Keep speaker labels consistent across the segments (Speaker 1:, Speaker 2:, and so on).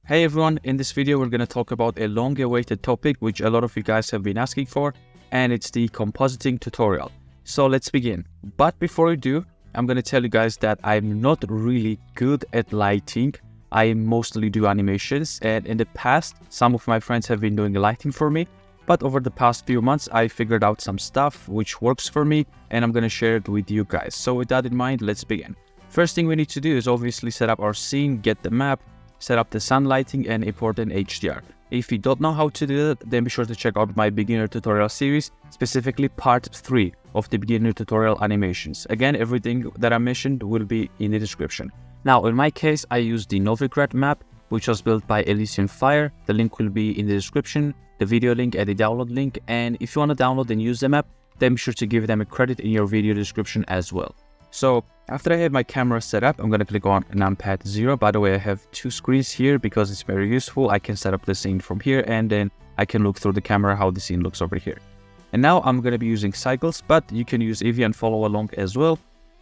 Speaker 1: Hey everyone, in this video we're going to talk about a long-awaited topic which a lot of you guys have been asking for, and it's the compositing tutorial. So let's begin. But before we do, I'm going to tell you guys that I'm not really good at lighting. I mostly do animations, and in the past some of my friends have been doing lighting for me, but over the past few months I figured out some stuff which works for me and I'm going to share it with you guys. So with that in mind, let's begin. First thing we need to do is obviously set up our scene, get the map, set up the sun lighting, and import an HDR. If you don't know how to do that, then be sure to check out my beginner tutorial series, specifically part 3 of the beginner tutorial animations. Again, everything that I mentioned will be in the description. Now, in my case, I use the Novigrad map, which was built by Elysian Fire. The link will be in the description, the video link and the download link. And if you want to download and use the map, then be sure to give them a credit in your video description as well. So after I have my camera set up, I'm going to click on numpad 0. By the way, I have 2 screens here because it's very useful. I can set up the scene from here and then I can look through the camera how the scene looks over here. And now I'm going to be using cycles, but you can use Eevee and follow along as well.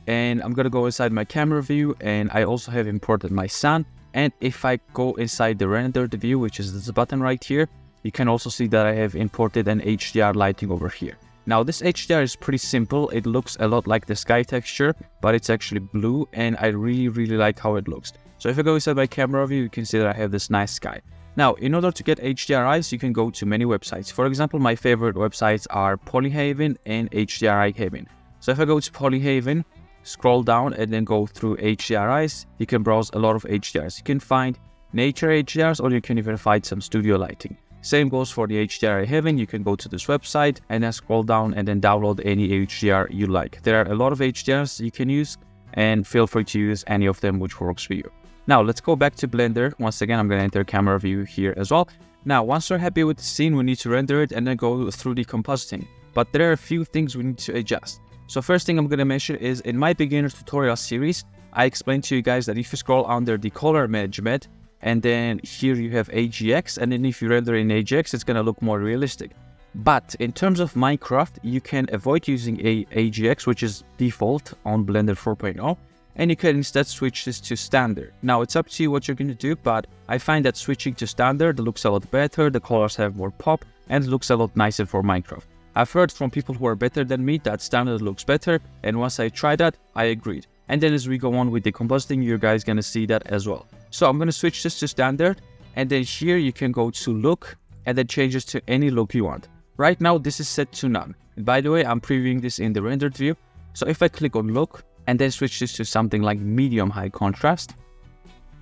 Speaker 1: And I'm going to go inside my camera view, and I also have imported my sun. And if I go inside the rendered view, which is this button right here, you can also see that I have imported an HDR lighting over here. Now this HDR is pretty simple. It looks a lot like the sky texture, but it's actually blue, and I really like how it looks. So if I go inside my camera view, you can see that I have this nice sky. Now, in order to get HDRIs, you can go to many websites. For example, my favorite websites are Polyhaven and HDRI Haven. So if I go to Polyhaven, scroll down and then go through HDRIs, you can browse a lot of HDRs. You can find nature HDRs, or you can even find some studio lighting. Same goes for the HDRI Heaven. You can go to this website and then scroll down and then download any HDR you like. There are a lot of HDRs you can use, and feel free to use any of them which works for you. Now let's go back to Blender. Once again, I'm going to enter camera view here as well. Now once we're happy with the scene, we need to render it and then go through the compositing. But there are a few things we need to adjust. So first thing I'm going to mention is, in my beginner tutorial series, I explained to you guys that if you scroll under the color management, and then here you have AGX, and then if you render in AGX, it's going to look more realistic. But in terms of Minecraft, you can avoid using AGX, which is default on Blender 4.0, and you can instead switch this to standard. Now it's up to you what you're going to do, but I find that switching to standard looks a lot better, the colors have more pop, and it looks a lot nicer for Minecraft. I've heard from people who are better than me that standard looks better, and once I tried that, I agreed. And then as we go on with the compositing, you guys going to see that as well. So I'm going to switch this to standard, and then here you can go to look and then change this to any look you want. Right now this is set to none. And by the way, I'm previewing this in the rendered view. So if I click on look and then switch this to something like medium high contrast,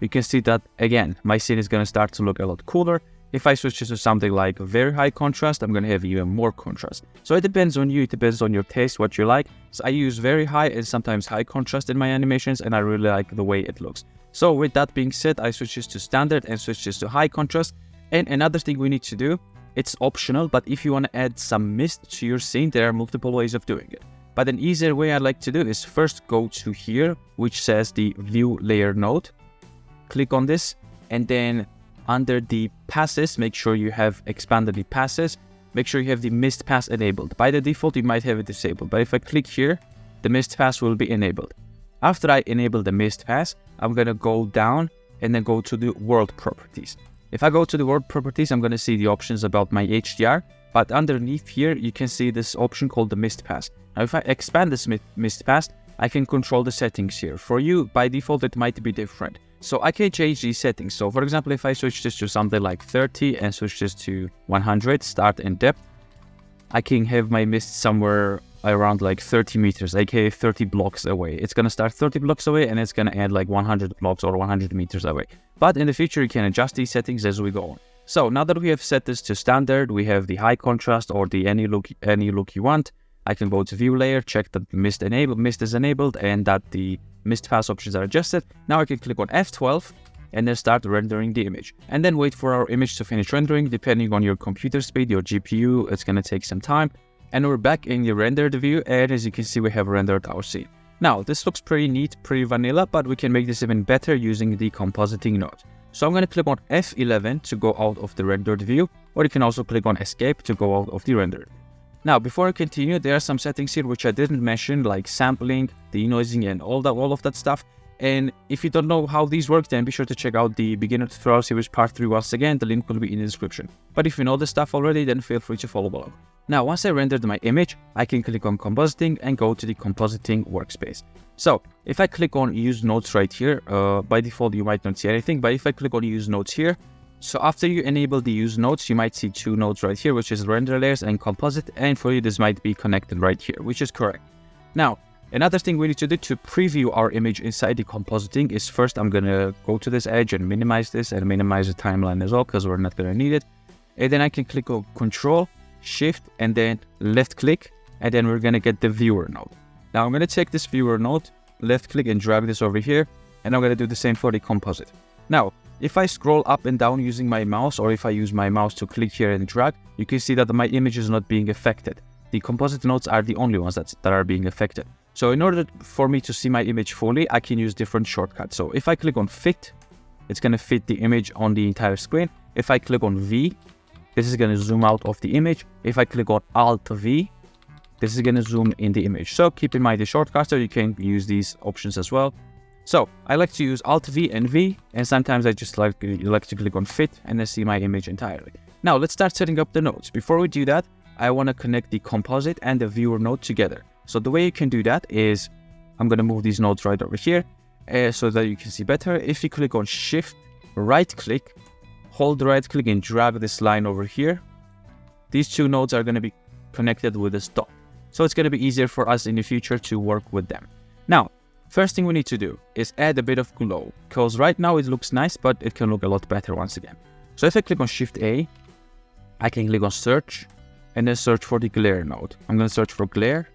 Speaker 1: you can see that again my scene is going to start to look a lot cooler. If I switch this to something like very high contrast, I'm going to have even more contrast. So it depends on you, it depends on your taste, what you like. So I use very high and sometimes high contrast in my animations, and I really like the way it looks. So with that being said, I switch this to standard and switch this to high contrast. And another thing we need to do, it's optional, but if you want to add some mist to your scene, there are multiple ways of doing it. But an easier way I like to do is first go to here, which says the view layer node. Click on this, and then under the passes, make sure you have expanded the passes. Make sure you have the mist pass enabled. By the default, you might have it disabled, but if I click here, the mist pass will be enabled. After I enable the mist pass, I'm going to go down and then go to the world properties. If I go to the world properties, I'm going to see the options about my HDR, but underneath here, you can see this option called the mist pass. Now, if I expand this mist pass, I can control the settings here. For you, by default, it might be different. So I can change these settings. So for example, if I switch this to something like 30 and switch this to 100, start and depth, I can have my mist somewhere around like 30 meters, aka 30 blocks away. It's going to start 30 blocks away and it's going to add like 100 blocks or 100 meters away. But in the future, you can adjust these settings as we go on. So now that we have set this to standard, we have the high contrast or the any look you want. I can go to view layer, check that mist is enabled and that the mist pass options are adjusted. Now I can click on F12 and then start rendering the image. And then wait for our image to finish rendering. Depending on your computer speed, your GPU, it's going to take some time. And we're back in the rendered view, and as you can see, we have rendered our scene. Now, this looks pretty neat, pretty vanilla, but we can make this even better using the compositing node. So I'm going to click on F11 to go out of the rendered view, or you can also click on Escape to go out of the rendered. Now, before I continue, there are some settings here which I didn't mention, like sampling, denoising, and all of that stuff. And if you don't know how these work, then be sure to check out the beginner tutorial series part 3 once again. The link will be in the description. But if you know the stuff already, then feel free to follow along. Now, once I rendered my image, I can click on Compositing and go to the Compositing workspace. So if I click on Use Nodes right here, by default you might not see anything, but if I click on Use Nodes here, so after you enable the Use Nodes, you might see 2 nodes right here, which is Render Layers and Composite, and for you this might be connected right here, which is correct. Now, another thing we need to do to preview our image inside the compositing is first I'm going to go to this edge and minimize this and minimize the timeline as well, because we're not going to need it. And then I can click on Control, Shift, and then left click, and then we're going to get the viewer node. Now I'm going to take this viewer node, left click and drag this over here, and I'm going to do the same for the composite. Now, if I scroll up and down using my mouse, or if I use my mouse to click here and drag, you can see that my image is not being affected. The composite nodes are the only ones that are being affected. So in order for me to see my image fully, I can use different shortcuts. So if I click on Fit, it's going to fit the image on the entire screen. If I click on V, this is going to zoom out of the image. If I click on Alt V, this is going to zoom in the image. So keep in mind the shortcuts, so you can use these options as well. So I like to use Alt V and V, and sometimes I just like to click on Fit and then see my image entirely. Now let's start setting up the nodes. Before we do that, I want to connect the composite and the viewer node together. So the way you can do that is, I'm going to move these nodes right over here so that you can see better. If you click on Shift, right click, hold right click and drag this line over here, these 2 nodes are going to be connected with this dot. So it's going to be easier for us in the future to work with them. Now, first thing we need to do is add a bit of glow, because right now it looks nice, but it can look a lot better once again. So if I click on Shift A, I can click on Search and then search for the glare node. I'm going to search for glare,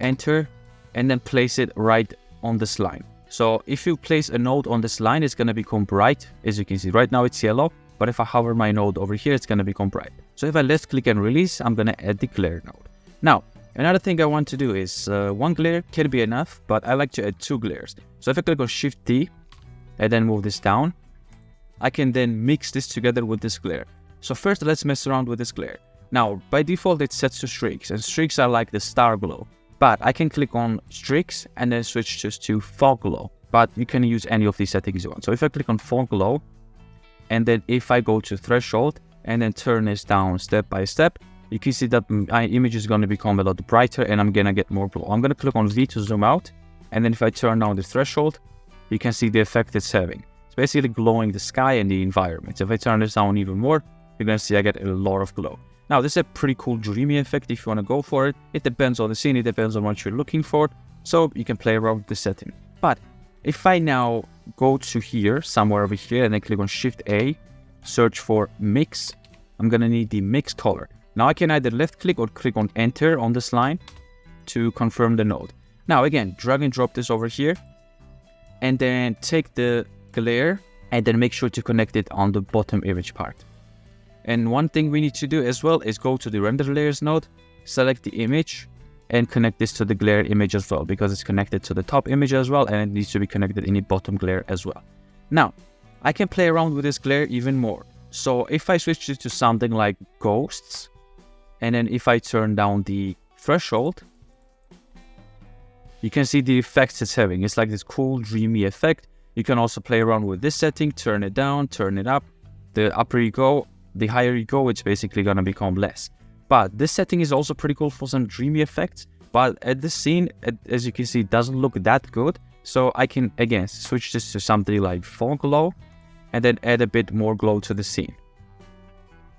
Speaker 1: enter, and then place it right on this line. So if you place a node on this line, it's going to become bright. As you can see, right now it's yellow, but if I hover my node over here, it's going to become bright. So if I left click and release, I'm going to add the glare node. Now, another thing I want to do is, 1 glare can be enough, but I like to add 2 glares. So if I click on Shift D and then move this down, I can then mix this together with this glare. So first let's mess around with this glare. Now, by default, it's set to streaks, and streaks are like the star glow. But I can click on streaks and then switch just to fog glow. But you can use any of these settings you want. So if I click on fog glow, and then if I go to threshold and then turn this down step by step, you can see that my image is going to become a lot brighter and I'm going to get more glow. I'm going to click on V to zoom out. And then if I turn down the threshold, you can see the effect it's having. It's basically glowing the sky and the environment. So if I turn this down even more, you're going to see I get a lot of glow. Now, this is a pretty cool dreamy effect if you want to go for it. It depends on the scene, it depends on what you're looking for. So you can play around with the setting. But if I now go to here, somewhere over here, and then click on Shift A, search for Mix, I'm going to need the mix color. Now I can either left click or click on Enter on this line to confirm the node. Now again, drag and drop this over here, and then take the glare and then make sure to connect it on the bottom image part. And one thing we need to do as well is go to the Render Layers node, select the image, and connect this to the glare image as well, because it's connected to the top image as well, and it needs to be connected in the bottom glare as well. Now, I can play around with this glare even more. So if I switch it to something like ghosts, and then if I turn down the threshold, you can see the effects it's having. It's like this cool, dreamy effect. You can also play around with this setting, turn it down, turn it up. The upper you go, the higher you go, it's basically going to become less. But this setting is also pretty cool for some dreamy effects. But at this scene, as you can see, it doesn't look that good. So I can, again, switch this to something like fog glow and then add a bit more glow to the scene.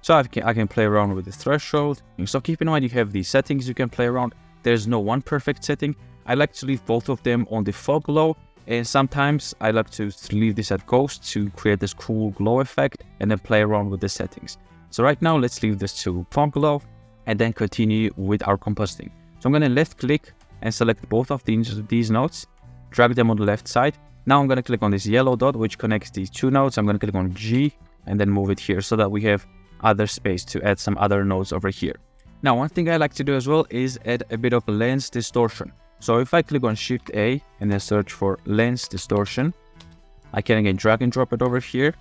Speaker 1: So I can play around with the threshold. So keep in mind, you have these settings you can play around. There's no one perfect setting. I like to leave both of them on the fog glow. And sometimes I like to leave this at ghost to create this cool glow effect and then play around with the settings. So right now, let's leave this to fog glow and then continue with our compositing. So I'm going to left click and select both of these nodes, drag them on the left side. Now I'm going to click on this yellow dot, which connects these 2 nodes. I'm going to click on G and then move it here so that we have other space to add some other nodes over here. Now, one thing I like to do as well is add a bit of lens distortion. So if I click on Shift A and then search for lens distortion, I can again drag and drop it over here.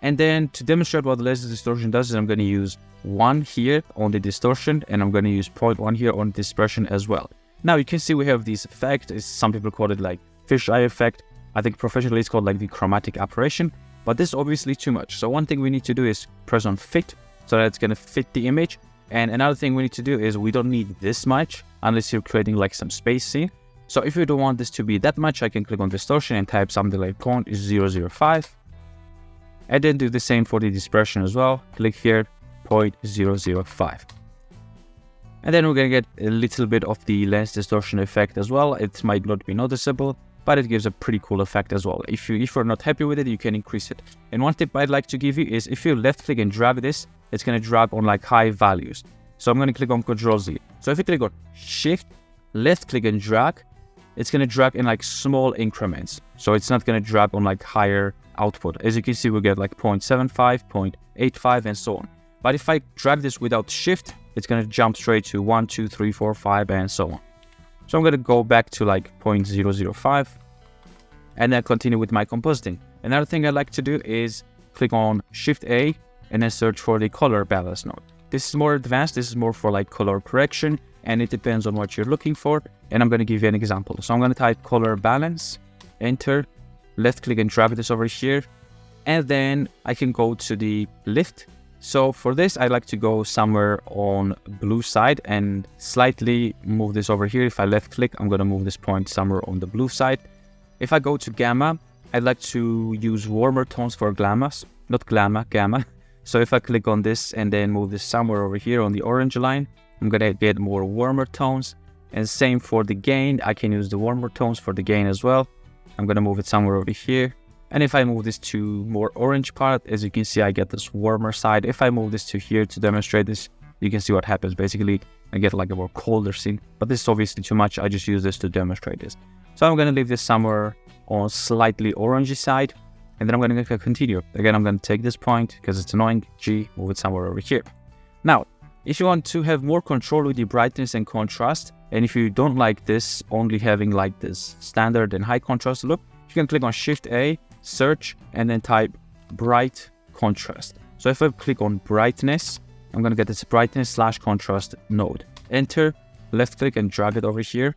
Speaker 1: And then to demonstrate what the lens distortion does, I'm going to use 1 here on the distortion, and I'm going to use 0.1 here on dispersion as well. Now you can see we have these effects. Some people call it like fisheye effect. I think professionally it's called like the chromatic aberration, but this is obviously too much. So one thing we need to do is press on fit, so that it's going to fit the image. And another thing we need to do is we don't need this much unless you're creating like some space scene. So if you don't want this to be that much, I can click on distortion and type something like 0.005. And then do the same for the dispersion as well. Click here, 0.005. And then we're going to get a little bit of the lens distortion effect as well. It might not be noticeable, but it gives a pretty cool effect as well. If you're not happy with it, you can increase it. And one tip I'd like to give you is if you left click and drag this, it's going to drag on like high values. So I'm going to click on Ctrl Z. So if you click on Shift, left click and drag, it's going to drag in like small increments. So it's not going to drag on like higher output. As you can see, we get like 0.75, 0.85 and so on. But if I drag this without Shift, it's going to jump straight to 1, 2, 3, 4, 5 and so on. So I'm going to go back to like 0.005 and then continue with my compositing. Another thing I like to do is click on Shift A and then search for the color balance node. This is more advanced. This is more for like color correction, and it depends on what you're looking for. And I'm going to give you an example. So I'm going to type color balance, enter, left click and drag this over here. And then I can go to the lift. So for this, I like to go somewhere on blue side and slightly move this over here. If I left click, I'm going to move this point somewhere on the blue side. If I go to gamma, I'd like to use warmer tones for gamma. So if I click on this and then move this somewhere over here on the orange line, I'm going to get more warmer tones. And same for the gain, I can use the warmer tones for the gain as well. I'm going to move it somewhere over here. And if I move this to more orange part, as you can see, I get this warmer side. If I move this to here to demonstrate this, you can see what happens. Basically, I get like a more colder scene, but this is obviously too much. I just use this to demonstrate this. So I'm going to leave this somewhere on slightly orangey side. And then I'm going to click continue. Again, I'm going to take this point because it's annoying. G, move it somewhere over here. Now, if you want to have more control with the brightness and contrast, and if you don't like this, only having like this standard and high contrast look, you can click on Shift A, search, and then type bright contrast. So if I click on brightness, I'm going to get this brightness / contrast node. Enter, left click and drag it over here.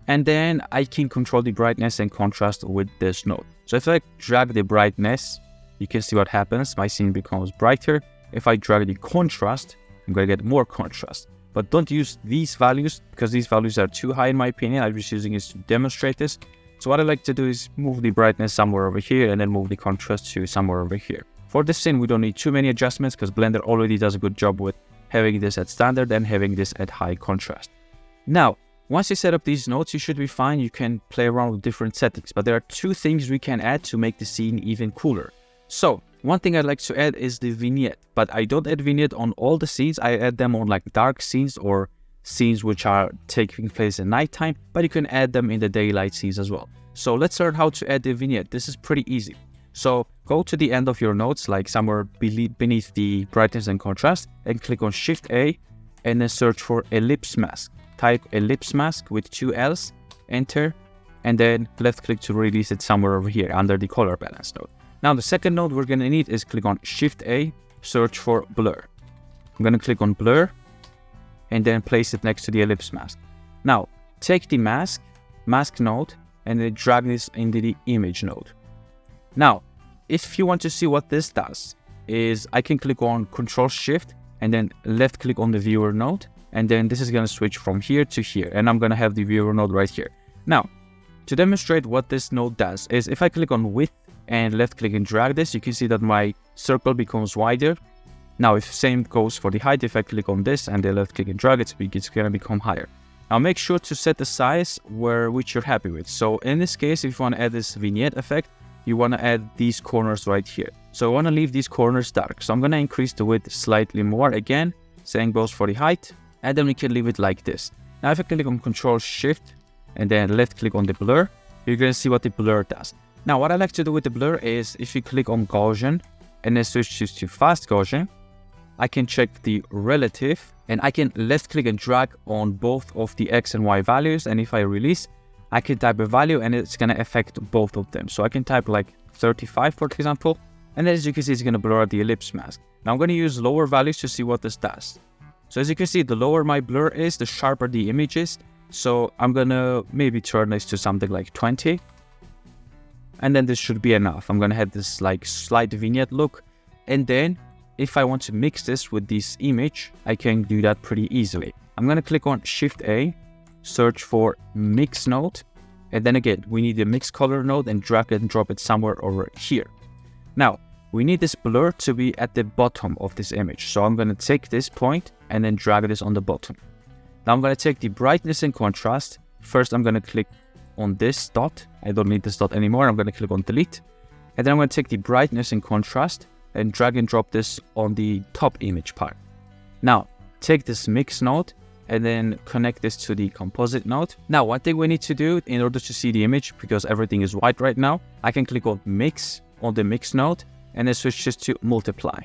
Speaker 1: And then I can control the brightness and contrast with this node. So if I drag the brightness, you can see what happens. My scene becomes brighter. If I drag the contrast, I'm going to get more contrast. But don't use these values because these values are too high in my opinion. I'm just using it to demonstrate this. So what I like to do is move the brightness somewhere over here and then move the contrast to somewhere over here. For this scene, we don't need too many adjustments because Blender already does a good job with having this at standard and having this at high contrast. Now, once you set up these nodes, you should be fine. You can play around with different settings, but there are two things we can add to make the scene even cooler. So one thing I'd like to add is the vignette, but I don't add vignette on all the scenes. I add them on like dark scenes or scenes which are taking place at nighttime, but you can add them in the daylight scenes as well. So let's learn how to add the vignette. This is pretty easy. So go to the end of your nodes, like somewhere beneath the brightness and contrast, and click on Shift A and then search for ellipse mask. Type ellipse mask with 2 L's, enter, and then left click to release it somewhere over here under the color balance node. Now the second node we're going to need is click on Shift A, search for blur. I'm going to click on blur and then place it next to the ellipse mask. Now take the mask node and then drag this into the image node. Now if you want to see what this does is I can click on Control Shift and then left click on the viewer node. And then this is going to switch from here to here. And I'm going to have the viewer node right here. Now, to demonstrate what this node does is if I click on width and left click and drag this, you can see that my circle becomes wider. Now, if same goes for the height, if I click on this and then left click and drag it, it's going to become higher. Now, make sure to set the size which you're happy with. So in this case, if you want to add this vignette effect, you want to add these corners right here. So I want to leave these corners dark. So I'm going to increase the width slightly more. Again, same goes for the height. And then we can leave it like this. Now if I click on Control Shift and then left click on the blur, you're going to see what the blur does. Now what I like to do with the blur is if you click on Gaussian and then switch to fast Gaussian, I can check the relative and I can left click and drag on both of the X and Y values. And if I release, I can type a value and it's going to affect both of them. So I can type like 35 for example, and as you can see, it's going to blur out the ellipse mask. Now I'm going to use lower values to see what this does. So as you can see, the lower my blur is, the sharper the image is. So I'm going to maybe turn this to something like 20. And then this should be enough. I'm gonna have this like slight vignette look. And then if I want to mix this with this image, I can do that pretty easily. I'm gonna click on Shift A, search for mix node. And then again, we need the mix color node and drag it and drop it somewhere over here. Now, we need this blur to be at the bottom of this image. So I'm gonna take this point and then drag this on the bottom. Now I'm gonna take the brightness and contrast. First, I'm gonna click on this dot. I don't need this dot anymore. I'm gonna click on delete. And then I'm gonna take the brightness and contrast and drag and drop this on the top image part. Now, take this mix node and then connect this to the composite node. Now, one thing we need to do in order to see the image, because everything is white right now, I can click on mix on the mix node and then switch this to multiply.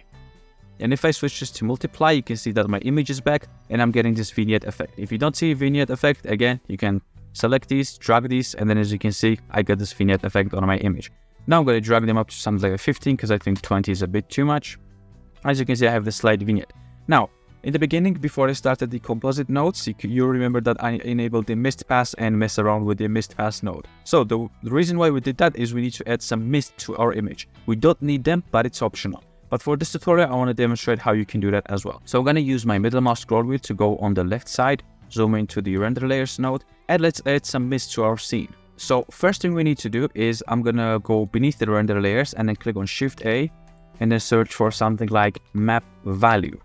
Speaker 1: And if I switch this to multiply, you can see that my image is back and I'm getting this vignette effect. If you don't see a vignette effect, again, you can select these, drag these, and then as you can see, I got this vignette effect on my image. Now I'm going to drag them up to something like 15 because I think 20 is a bit too much. As you can see, I have the slight vignette. Now, in the beginning, before I started the composite nodes, you remember that I enabled the mist pass and mess around with the mist pass node. So the reason why we did that is we need to add some mist to our image. We don't need them, but it's optional. But for this tutorial, I want to demonstrate how you can do that as well. So I'm going to use my middle mouse scroll wheel to go on the left side, zoom into the render layers node, and let's add some mist to our scene. So first thing we need to do is I'm going to go beneath the render layers and then click on Shift A and then search for something like map value.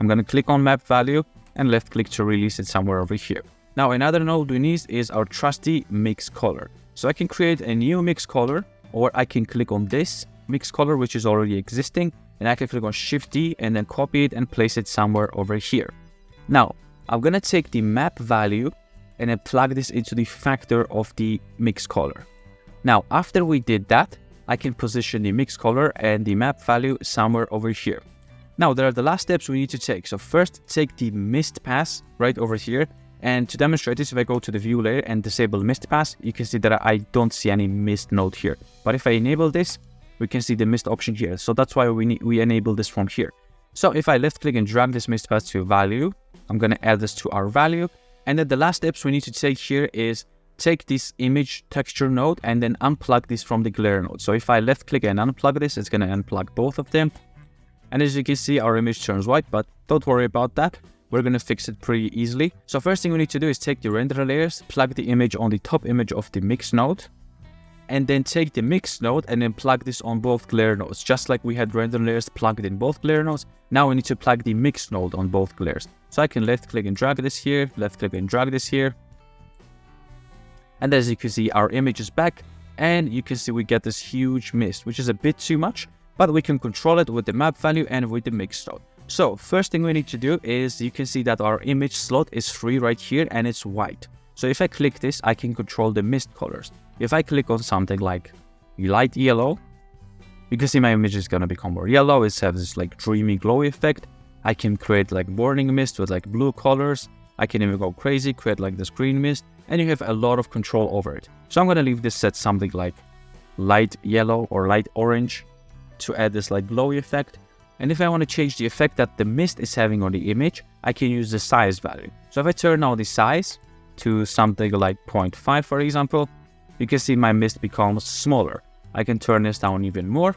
Speaker 1: I'm going to click on map value and left click to release it somewhere over here. Now another node we need is our trusty mix color. So I can create a new mix color, or I can click on this mix color which is already existing, and I can click on Shift D and then copy it and place it somewhere over here. Now I'm going to take the map value and then plug this into the factor of the mix color. Now after we did that, I can position the mix color and the map value somewhere over here. Now, there are the last steps we need to take. So first, take the mist pass right over here. And to demonstrate this, if I go to the view layer and disable mist pass, you can see that I don't see any mist node here. But if I enable this, we can see the mist option here. So that's why we enable this from here. So if I left click and drag this mist pass to value, I'm going to add this to our value. And then the last steps we need to take here is take this image texture node and then unplug this from the glare node. So if I left click and unplug this, it's going to unplug both of them. And as you can see, our image turns white, but don't worry about that. We're going to fix it pretty easily. So first thing we need to do is take the render layers, plug the image on the top image of the mix node, and then take the mix node and then plug this on both glare nodes. Just like we had render layers plugged in both glare nodes, now we need to plug the mix node on both glares. So I can left click and drag this here, left click and drag this here. And as you can see, our image is back, and you can see we get this huge mist, which is a bit too much. But we can control it with the map value and with the mix node. So first thing we need to do is you can see that our image slot is free right here and it's white. So if I click this, I can control the mist colors. If I click on something like light yellow, you can see my image is going to become more yellow. It has this like dreamy glow effect. I can create like burning mist with like blue colors. I can even go crazy, create like this green mist, and you have a lot of control over it. So I'm going to leave this set something like light yellow or light orange to add this like glowy effect. And if I want to change the effect that the mist is having on the image, I can use the size value. So if I turn now the size to something like 0.5, for example, you can see my mist becomes smaller. I can turn this down even more.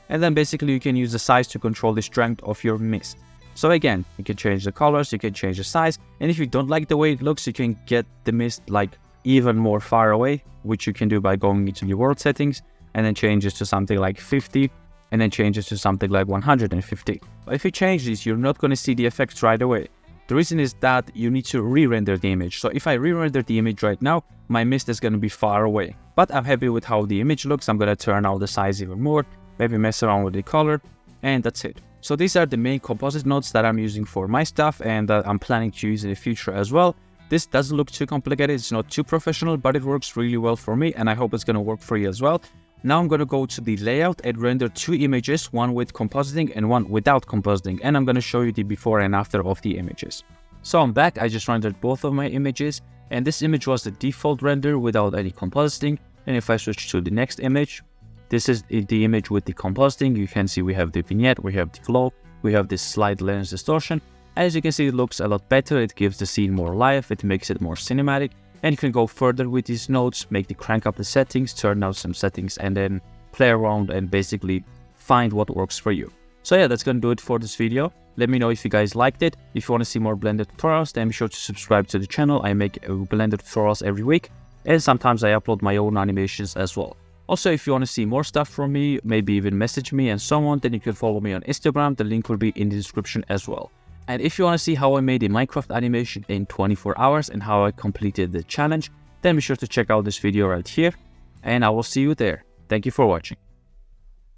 Speaker 1: And then basically you can use the size to control the strength of your mist. So again, you can change the colors, you can change the size. And if you don't like the way it looks, you can get the mist like even more far away, which you can do by going into your world settings and then change this to something like 50. And then changes to something like 150. But if you change this, you're not going to see the effects right away. The reason is that you need to re-render the image. So if I re-render the image right now, my mist is going to be far away. But I'm happy with how the image looks. I'm going to turn out the size even more, maybe mess around with the color, and that's it. So these are the main composite nodes that I'm using for my stuff and that I'm planning to use in the future as well. This doesn't look too complicated. It's not too professional, but it works really well for me, and I hope it's going to work for you as well. Now I'm going to go to the layout and render two images, one with compositing and one without compositing, and I'm going to show you the before and after of the images. So I'm back. I just rendered both of my images, and this image was the default render without any compositing. And if I switch to the next image, this is the image with the compositing. You can see we have the vignette, we have the glow, we have this slight lens distortion. As you can see, it looks a lot better. It gives the scene more life, it makes it more cinematic. And you can go further with these nodes, crank up the settings, turn down some settings, and then play around and basically find what works for you. So yeah, that's gonna do it for this video. Let me know if you guys liked it. If you want to see more Blender tutorials, then be sure to subscribe to the channel. I make Blender tutorials every week, and sometimes I upload my own animations as well. Also, if you want to see more stuff from me, maybe even message me and so on, then you can follow me on Instagram. The link will be in the description as well. And if you want to see how I made a Minecraft animation in 24 hours and how I completed the challenge, then be sure to check out this video right here, and I will see you there. Thank you for watching.